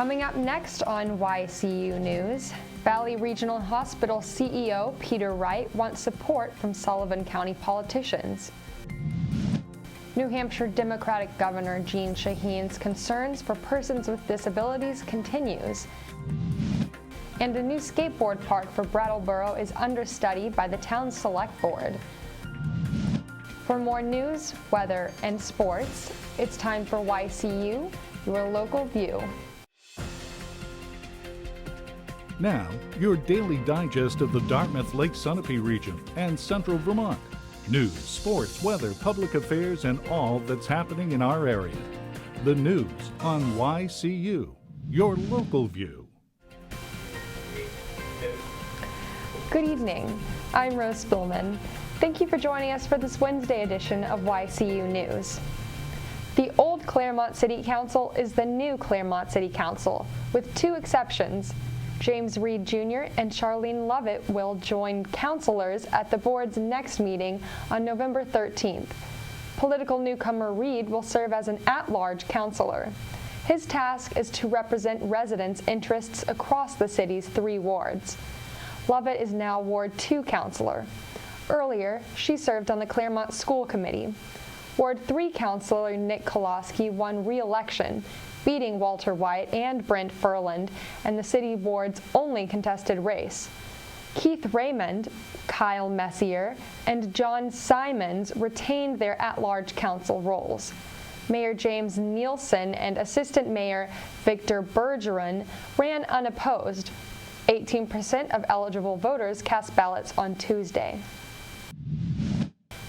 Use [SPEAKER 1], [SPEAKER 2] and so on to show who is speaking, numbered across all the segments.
[SPEAKER 1] Coming up next on YCU News, Valley Regional Hospital CEO Peter Wright wants support from Sullivan County politicians. New Hampshire Democratic Governor Jeanne Shaheen's concerns for persons with disabilities continues. And a new skateboard park for Brattleboro is understudy by the town's select board. For more news, weather, and sports, it's time for YCU, your local view.
[SPEAKER 2] Now, your daily digest of the Dartmouth-Lake Sunapee region and central Vermont. News, sports, weather, public affairs, and all that's happening in our area. The news on YCU, your local view.
[SPEAKER 1] Good evening. I'm Rose Spillman. Thank you for joining us for this Wednesday edition of YCU News. The old Claremont City Council is the new Claremont City Council, with two exceptions. James Reed Jr. and Charlene Lovett will join councilors at the board's next meeting on November 13th. Political newcomer Reed will serve as an at-large councilor. His task is to represent residents' interests across the city's 3 wards. Lovett is now Ward 2 councilor. Earlier, she served on the Claremont School Committee. Ward 3 councilor Nick Koloski won re-election, beating Walter White and Brent Furland in the city ward's only contested race. Keith Raymond, Kyle Messier, and John Simons retained their at-large council roles. Mayor James Nielsen and Assistant Mayor Victor Bergeron ran unopposed. 18% of eligible voters cast ballots on Tuesday.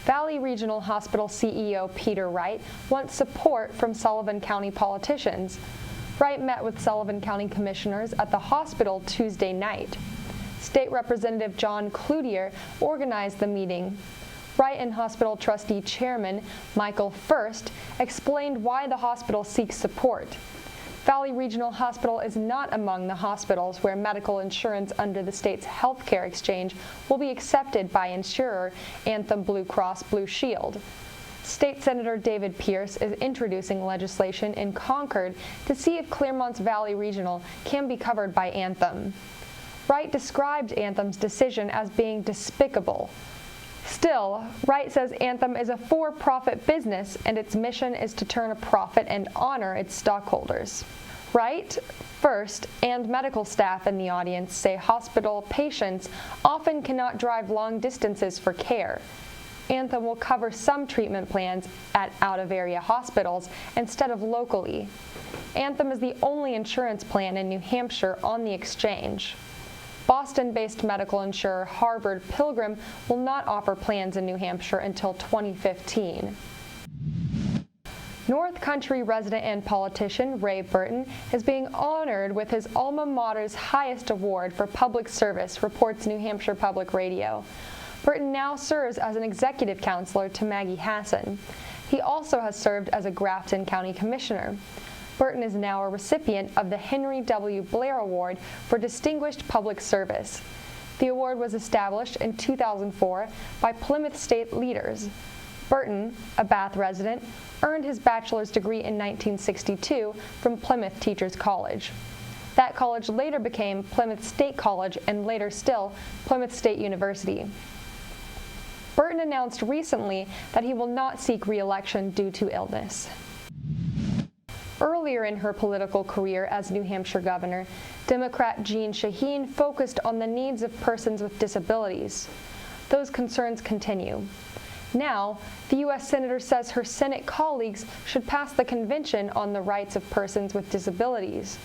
[SPEAKER 1] Valley Regional Hospital CEO Peter Wright wants support from Sullivan County politicians. Wright met with Sullivan County commissioners at the hospital Tuesday night. State Representative John Cloutier organized the meeting. Wright and hospital trustee chairman Michael First explained why the hospital seeks support. Valley Regional Hospital is not among the hospitals where medical insurance under the state's health care exchange will be accepted by insurer Anthem Blue Cross Blue Shield. State Senator David Pierce is introducing legislation in Concord to see if Claremont's Valley Regional can be covered by Anthem. Wright described Anthem's decision as being despicable. Still, Wright says Anthem is a for-profit business and its mission is to turn a profit and honor its stockholders. Wright, First, and medical staff in the audience say hospital patients often cannot drive long distances for care. Anthem will cover some treatment plans at out-of-area hospitals instead of locally. Anthem is the only insurance plan in New Hampshire on the exchange. Boston-based medical insurer Harvard Pilgrim will not offer plans in New Hampshire until 2015. North Country resident and politician Ray Burton is being honored with his alma mater's highest award for public service, reports New Hampshire Public Radio. Burton now serves as an executive counselor to Maggie Hassan. He also has served as a Grafton County Commissioner. Burton is now a recipient of the Henry W. Blair Award for Distinguished Public Service. The award was established in 2004 by Plymouth State leaders. Burton, a Bath resident, earned his bachelor's degree in 1962 from Plymouth Teachers College. That college later became Plymouth State College and later still Plymouth State University. Burton announced recently that he will not seek re-election due to illness. Earlier in her political career as New Hampshire governor, Democrat Jeanne Shaheen focused on the needs of persons with disabilities. Those concerns continue. Now, the U.S. Senator says her Senate colleagues should pass the Convention on the Rights of Persons with Disabilities.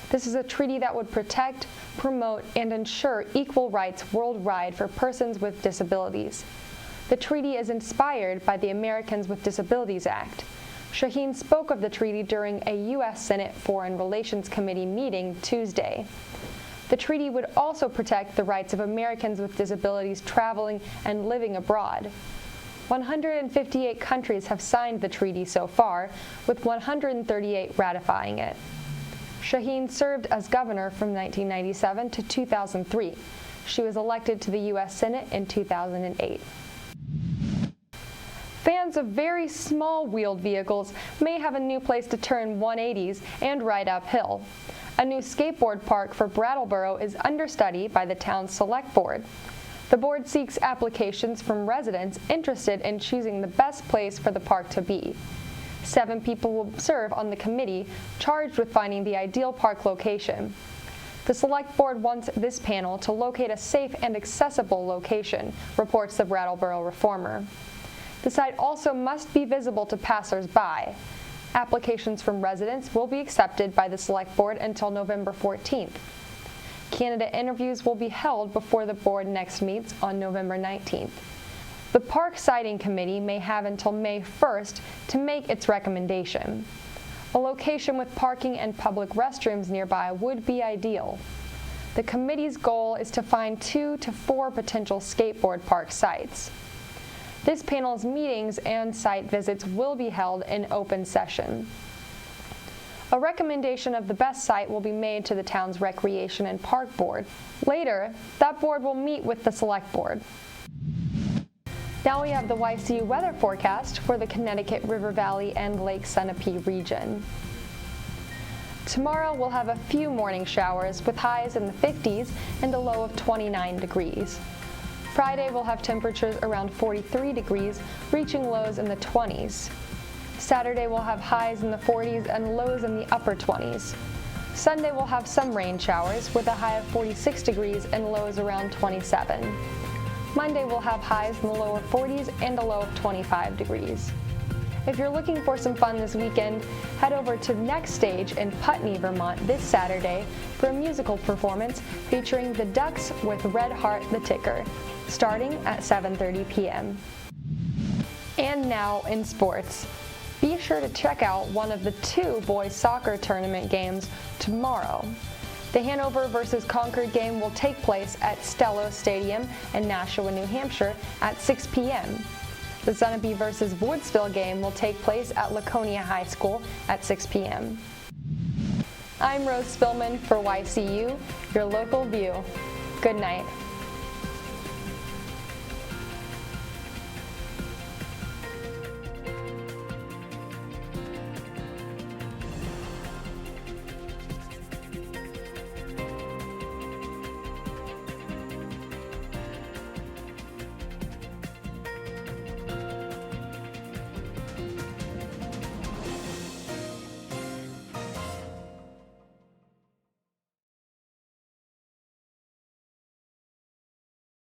[SPEAKER 1] This is a treaty that would protect, promote, and ensure equal rights worldwide for persons with disabilities. The treaty is inspired by the Americans with Disabilities Act. Shaheen spoke of the treaty during a U.S. Senate Foreign Relations Committee meeting Tuesday. The treaty would also protect the rights of Americans with disabilities traveling and living abroad. 158 countries have signed the treaty so far, with 138 ratifying it. Shaheen served as governor from 1997 to 2003. She was elected to the U.S. Senate in 2008. Fans of very small wheeled vehicles may have a new place to turn 180s and ride uphill. A new skateboard park for Brattleboro is under study by the town's select board. The board seeks applications from residents interested in choosing the best place for the park to be. 7 people will serve on the committee charged with finding the ideal park location. The select board wants this panel to locate a safe and accessible location, reports the Brattleboro Reformer. The site also must be visible to passers-by. Applications from residents will be accepted by the select board until November 14th. Candidate interviews will be held before the board next meets on November 19th. The Park Siting Committee may have until May 1st to make its recommendation. A location with parking and public restrooms nearby would be ideal. The committee's goal is to find 2 to 4 potential skateboard park sites. This panel's meetings and site visits will be held in open session. A recommendation of the best site will be made to the town's Recreation and Park Board. Later, that board will meet with the Select Board. Now we have the YCU weather forecast for the Connecticut River Valley and Lake Sunapee region. Tomorrow we'll have a few morning showers with highs in the 50s and a low of 29 degrees. Friday we'll have temperatures around 43 degrees, reaching lows in the 20s. Saturday we'll have highs in the 40s and lows in the upper 20s. Sunday we'll have some rain showers with a high of 46 degrees and lows around 27. Monday we'll have highs in the lower 40s and a low of 25 degrees. If you're looking for some fun this weekend, head over to Next Stage in Putney, Vermont this Saturday for a musical performance featuring the Ducks with Red Heart the Ticker, starting at 7:30 p.m. And now in sports. Be sure to check out one of the 2 boys soccer tournament games tomorrow. The Hanover versus Concord game will take place at Stello Stadium in Nashua, New Hampshire at 6 p.m. The Sunapee versus Woodsville game will take place at Laconia High School at 6 p.m. I'm Rose Spillman for YCU, your local view. Good night.